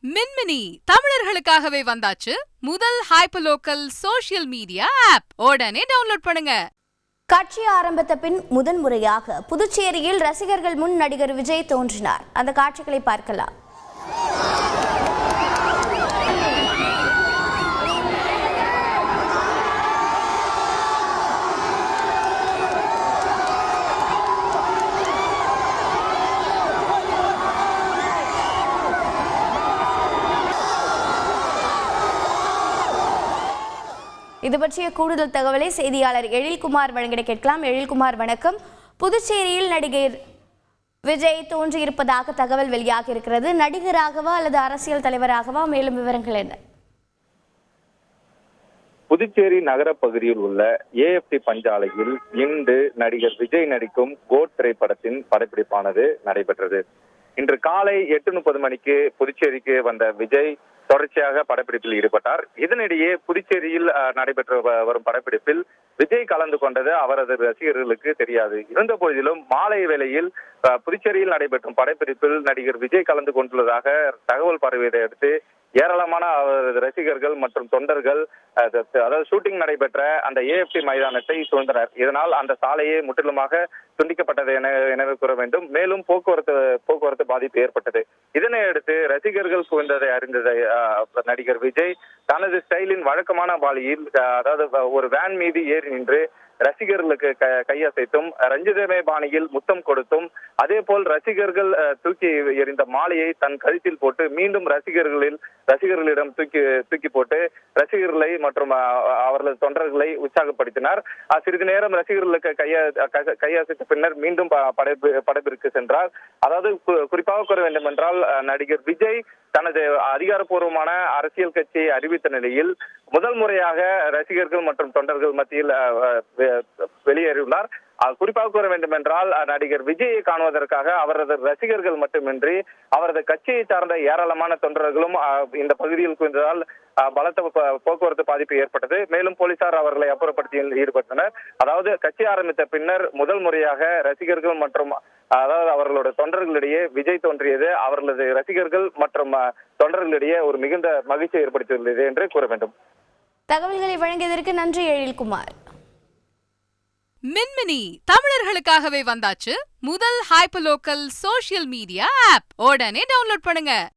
மின்மினி தமிழர்களுக்காகவே வந்தாச்சு முதல் hyperlocal social media app. உடனே டவுன்லோட் பண்ணுங்க. கட்சி ஆரம்பித்த பின் முதன்முறையாக புதுச்சேரியில் ரசிகர்கள் முன் நடிகர் விஜய் தோன்றினார். அந்த காட்சிகளை பார்க்கலாம். இது பற்றிய கூடுதல் தகவலை செய்தியாளர் எழில்குமார் வழங்கிட கேட்கலாம். எழில்குமார், வணக்கம். புதுச்சேரியில் நடிகர் விஜய் தோன்றியிருப்பதாக தகவல் வெளியாக இருக்கிறது. நடிகராகவா அல்லது அரசியல் தலைவராகவா? மேலும் விவரங்கள் என்ன? புதுச்சேரி நகர பகுதியில் உள்ள ஏஎஃப்டி பஞ்சாலையில் இன்று நடிகர் விஜய் நடிக்கும் கோட் திரைப்படத்தின் படப்பிடிப்பானது நடைபெற்றது. இன்று காலை 8:30 மணிக்கு புதுச்சேரிக்கு வந்த விஜய் தொடர்ச்சியாக படப்பிடிப்பில் ஈடுபட்டார். இதனிடையே புதுச்சேரியில் நடைபெற்று வரும் படப்பிடிப்பில் விஜய் கலந்து கொண்டது அவரது ரசிகர்களுக்கு தெரியாது. இருந்த போதிலும் மாலை வேளையில் புதுச்சேரியில் நடைபெற்றும் படப்பிடிப்பில் நடிகர் விஜய் கலந்து கொண்டுள்ளதாக தகவல் பரவியதை அடுத்து ஏராளமான அவரது ரசிகர்கள் மற்றும் தொண்டர்கள் அதாவது ஷூட்டிங் நடைபெற்ற அந்த ஏஎஃப்டி மைதானத்தை சூழ்ந்தனர். இதனால் அந்த சாலையே முற்றிலுமாக துண்டிக்கப்பட்டது என கூற வேண்டும். மேலும் போக்குவரத்து பாதிப்பு ஏற்பட்டது. இதனை அடுத்து ரசிகர்கள் குவிந்ததை அறிந்ததை நடிகர் விஜய் தனது ஸ்டைலின் வழக்கமான பாணியில் அதாவது ஒரு வேன் மீது ஏறி நின்று ரசிகர்களுக்கு கையசைத்தும் ரஞ்சிதமே பாணியில் முத்தம் கொடுத்தும் அதே போல் ரசிகர்கள் தூக்கி எறிந்த மாலையை தன் கழுத்தில் போட்டு மீண்டும் ரசிகர்களிடம் தூக்கி போட்டு ரசிகர்களை மற்றும் அவர்களது தொண்டர்களை உற்சாகப்படுத்தினார். சிறிது நேரம் ரசிகர்களுக்கு கையசைத்த பின்னர் மீண்டும் படப்பிற்கு சென்றார். அதாவது குறிப்பாக கூற வேண்டும் என்றால் நடிகர் விஜய் தனது அதிகாரப்பூர்வமான அரசியல் கட்சியை அறிவித்த நிலையில் முதல் முறையாக ரசிகர்கள் மற்றும் தொண்டர்கள் மத்தியில் வெளியேறியுள்ளார். குறிப்பாக கூற வேண்டும் என்றால் நடிகர் விஜயை காணுவதற்காக அவரது ரசிகர்கள் மட்டுமின்றி அவரது கட்சியை சார்ந்த ஏராளமான தொண்டர்களும் இந்த பகுதியில் குவிந்ததால் பலத்த போக்குவரத்து பாதிப்பு ஏற்பட்டது. மேலும் போலீசார் அவர்களை அப்புறப்படுத்தி ஈடுபட்டனர். அதாவது கட்சி ஆரம்பித்த பின்னர் முதல் முறையாக ரசிகர்கள் மற்றும் அதாவது அவர்களோட தொண்டர்களிடையே விஜய் தோன்றியது அவர்களது ரசிகர்கள் மற்றும் தொண்டர்களிடையே ஒரு மிகுந்த மகிழ்ச்சியை ஏற்படுத்தியுள்ளது என்று கூற வேண்டும். தகவல்களை வழங்கியதற்கு நன்றி எழில்குமார். மின்மினி தமிழர்களுக்காகவே வந்தாச்சு முதல் ஹைப்பர்லோக்கல் சோஷியல் மீடியா ஆப். உடனே டவுன்லோட் பண்ணுங்க.